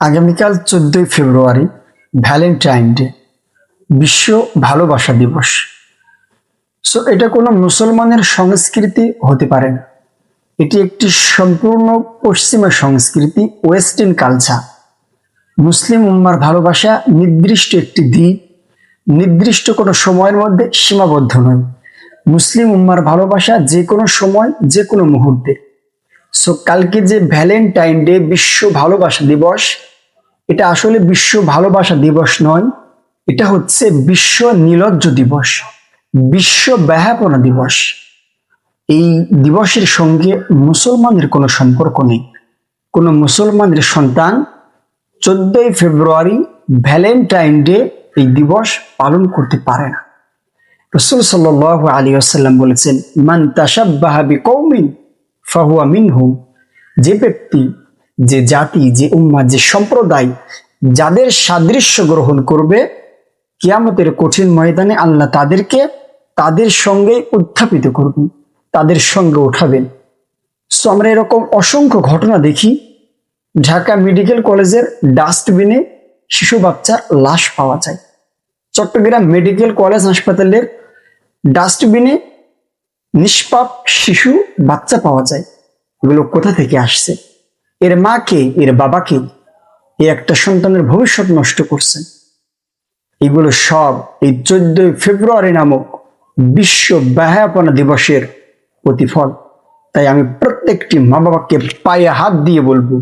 আগামীকাল 14ই ফেব্রুয়ারি Valentine day, বিশ্ব ভালোবাসা দিবস। এটা কোনো মুসলমানের সংস্কৃতি হতে পারে না। এটি একটি সম্পূর্ণ পশ্চিমা সংস্কৃতি, ওয়েস্টার্ন কালচার। মুসলিম উম্মার ভালোবাসা নির্দিষ্ট একটি দিক, নির্দিষ্ট কোনো সময়ের মধ্যে সীমাবদ্ধ নয়। মুসলিম উম্মার ভালোবাসা যে কোনো সময়, যে কোনো মুহূর্তে। কালকে যে ভ্যালেন্টাইন ডে, বিশ্ব ভালোবাসা দিবস, এটা আসলে বিশ্ব ভালোবাসা দিবস নয়, এটা হচ্ছে বিশ্ব নির্লজ্জ দিবস, বিশ্ব ব্যাহাপনা দিবস। এই দিবসের সঙ্গে মুসলমানদের কোনো সম্পর্ক নেই। কোনো মুসলমানের সন্তান 14ই ফেব্রুয়ারি ভ্যালেন্টাইন ডে এই দিবস পালন করতে পারে না। রাসূল সাল্লাল্লাহু আলাইহি ওয়াসাল্লাম বলেছেন, মান তাশাব্বাহা বিকওমিন ফাহুয়া মিনহুম। যে ব্যক্তি, যে জাতি, যে উম্মাহ, যে সম্প্রদায় যাদের সাদৃশ্য গ্রহণ করবে, কিয়ামতের কঠিন ময়দানে আল্লাহ তাদেরকে তাদের সঙ্গে উত্থাপিত করবেন, তাদের সঙ্গে উঠাবেন। আমরা এরকম অসংখ্য ঘটনা দেখি। ঢাকা মেডিকেল কলেজের ডাস্টবিনে শিশু বাচ্চার লাশ পাওয়া যায়। চট্টগ্রাম মেডিকেল কলেজ হাসপাতালের ডাস্টবিনে নিষ্পাপ শিশু বাচ্চা পাওয়া যায়। এগুলো কোথা থেকে আসছে? এর মা কে? এর বাবা কে? এই একটা সন্তানের ভবিষ্যৎ নষ্ট করছেন। এগুলো সব এই 14ই ফেব্রুয়ারি নামক বিশ্ব ব্যাহাপনা দিবসের প্রতিফল। তাই আমি প্রত্যেকটি মা বাবাকে পায়ে হাত দিয়ে বলবো,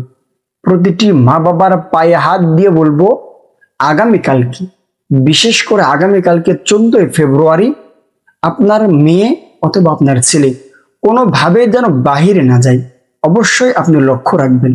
প্রতিটি মা বাবার পায়ে হাত দিয়ে বলবো, আগামীকালকে, বিশেষ করে আগামীকালকে 14ই ফেব্রুয়ারি আপনার মেয়ে অথবা আপনার ছেলে কোনোভাবে যেন বাহিরে না যায়। অবশ্যই আপনি লক্ষ্য রাখবেন।